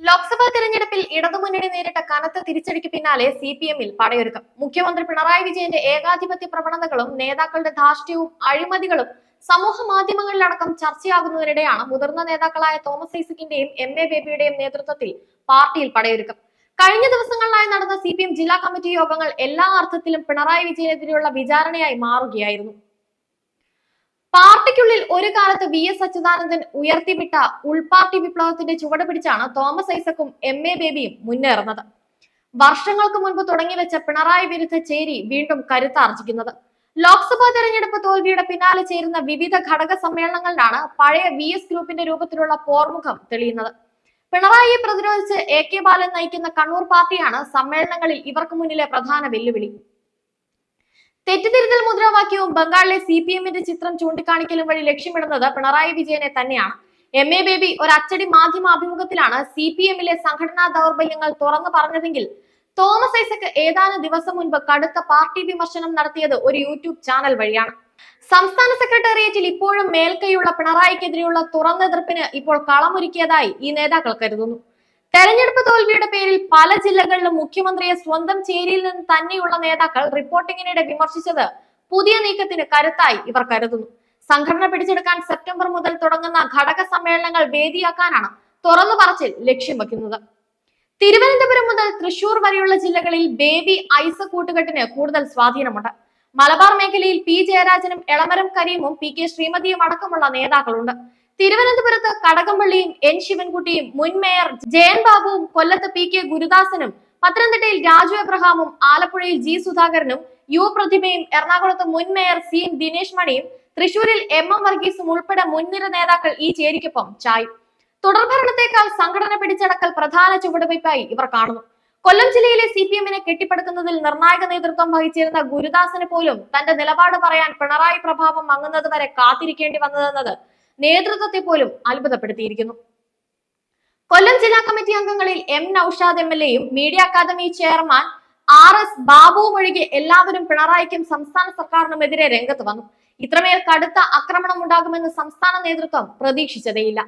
ലോക്സഭാ തെരഞ്ഞെടുപ്പിൽ ഇടതുമുന്നണി നേരിട്ട കനത്ത തിരിച്ചടിക്ക് പിന്നാലെ CPM-ൽ പടയൊരുക്കം. മുഖ്യമന്ത്രി പിണറായി വിജയന്റെ ഏകാധിപത്യ പ്രവണതകളും നേതാക്കളുടെ ധാർഷ്ട്യവും അഴിമതികളും സമൂഹ മാധ്യമങ്ങളിലടക്കം ചർച്ചയാകുന്നതിനിടെയാണ് മുതിർന്ന നേതാക്കളായ തോമസ് ഐസക്കിന്റെയും MA ബേബിയുടെയും നേതൃത്വത്തിൽ പാർട്ടിയിൽ പടയൊരുക്കം. കഴിഞ്ഞ ദിവസങ്ങളിലായി നടന്ന CPM ജില്ലാ കമ്മിറ്റി യോഗങ്ങൾ എല്ലാ അർത്ഥത്തിലും പിണറായി വിജയനെതിരെയുള്ള വിചാരണയായി മാറുകയായിരുന്നു. പാർട്ടിക്കുള്ളിൽ ഒരു കാലത്ത് VS അച്യുതാനന്ദൻ ഉയർത്തിവിട്ട ഉൾപാർട്ടി വിപ്ലവത്തിന്റെ ചുവട് പിടിച്ചാണ് തോമസ് ഐസക്കും MA ബേബിയും മുന്നേറുന്നത്. വർഷങ്ങൾക്ക് മുൻപ് തുടങ്ങിവെച്ച പിണറായി വിരുദ്ധ ചേരി വീണ്ടും കരുത്താർജിക്കുന്നത്. ലോക്സഭാ തെരഞ്ഞെടുപ്പ് തോൽവിയുടെ പിന്നാലെ ചേരുന്ന വിവിധ ഘടക സമ്മേളനങ്ങളിലാണ് പഴയ VS ഗ്രൂപ്പിന്റെ രൂപത്തിലുള്ള പോർമുഖം തെളിയുന്നത്. പിണറായിയെ പ്രതിരോധിച്ച് AK ബാലൻ നയിക്കുന്ന കണ്ണൂർ പാർട്ടിയാണ് സമ്മേളനങ്ങളിൽ ഇവർക്ക് മുന്നിലെ പ്രധാന വെല്ലുവിളി. തെറ്റിദ്ധരുത്തൽ മുദ്രാവാക്യവും ബംഗാളിലെ CPM-ന്റെ ചിത്രം ചൂണ്ടിക്കാണിക്കലും വഴി ലക്ഷ്യമിടുന്നത് പിണറായി വിജയനെ തന്നെയാണ്. MA ബേബി ഒരു അച്ചടി മാധ്യമ അഭിമുഖത്തിലാണ് CPM-ലെ സംഘടനാ ദൗർബല്യങ്ങൾ തുറന്നു പറഞ്ഞതെങ്കിൽ തോമസ് ഐസക് ഏതാനും ദിവസം മുൻപ് കടുത്ത പാർട്ടി വിമർശനം നടത്തിയത് ഒരു യൂട്യൂബ് ചാനൽ വഴിയാണ്. സംസ്ഥാന സെക്രട്ടേറിയറ്റിൽ ഇപ്പോഴും മേൽക്കൈയുള്ള പിണറായിക്കെതിരെയുള്ള തുറന്നെതിർപ്പിന് ഇപ്പോൾ കളമൊരുക്കിയതായി ഈ നേതാക്കൾ കരുതുന്നു. തെരഞ്ഞെടുപ്പ് തോൽവിയുടെ പേരിൽ പല ജില്ലകളിലും മുഖ്യമന്ത്രിയെ സ്വന്തം ചേരിയിൽ നിന്ന് തന്നെയുള്ള നേതാക്കൾ റിപ്പോർട്ടിങ്ങിനിടെ വിമർശിച്ചത് പുതിയ നീക്കത്തിന് കരുത്തായി ഇവർ കരുതുന്നു. സംഘടന പിടിച്ചെടുക്കാൻ സെപ്റ്റംബർ മുതൽ തുടങ്ങുന്ന ഘടക സമ്മേളനങ്ങൾ വേദിയാക്കാനാണ് തുറന്നു പറച്ചിൽ ലക്ഷ്യം വെക്കുന്നത്. തിരുവനന്തപുരം മുതൽ തൃശൂർ വരെയുള്ള ജില്ലകളിൽ ബേബി ഐസക് കൂട്ടുകെട്ടിന് കൂടുതൽ സ്വാധീനമുണ്ട്. മലബാർ മേഖലയിൽ P ജയരാജനും എളമരം കരീമും PK ശ്രീമതിയും അടക്കമുള്ള നേതാക്കളുണ്ട്. തിരുവനന്തപുരത്ത് കടകംപള്ളിയും N ശിവൻകുട്ടിയും, മുൻ മേയർ ജയൻ ബാബുവും, കൊല്ലത്ത് PK ഗുരുദാസനും, പത്തനംതിട്ടയിൽ രാജു എബ്രഹാമും, ആലപ്പുഴയിൽ G സുധാകരനും U പ്രതിഭയും, എറണാകുളത്ത് മുൻ മേയർ C ദിനേശ് മണിയും, തൃശൂരിൽ MM വർഗീസും ഉൾപ്പെടെ മുൻനിര നേതാക്കൾ ഈ ചേരിക്കൊപ്പം ചായും. തുടർഭരണത്തെക്കാൾ സംഘടന പിടിച്ചടക്കൽ പ്രധാന ചുവടുവയ്പായി ഇവർ കാണുന്നു. കൊല്ലം ജില്ലയിലെ CPM-നെ കെട്ടിപ്പടുക്കുന്നതിൽ നിർണായക നേതൃത്വം വഹിച്ചിരുന്ന ഗുരുദാസന് പോലും തന്റെ നിലപാട് പറയാൻ പിണറായി പ്രഭാവം മങ്ങുന്നത് വരെ കാത്തിരിക്കേണ്ടി വന്നതെന്നത് നേതൃത്വത്തെ പോലും അത്ഭുതപ്പെടുത്തിയിരിക്കുന്നു. കൊല്ലം ജില്ലാ കമ്മിറ്റി അംഗങ്ങളിൽ M നൌഷാദ് MLA-യും മീഡിയ അക്കാദമി ചെയർമാൻ RS ബാബുവും ഒഴികെ എല്ലാവരും പിണറായിക്കും സംസ്ഥാന സർക്കാരിനുമെതിരെ രംഗത്ത് വന്നു. ഇത്രമേൽ കടുത്ത ആക്രമണം ഉണ്ടാകുമെന്ന് സംസ്ഥാന നേതൃത്വം പ്രതീക്ഷിച്ചതേയില്ല.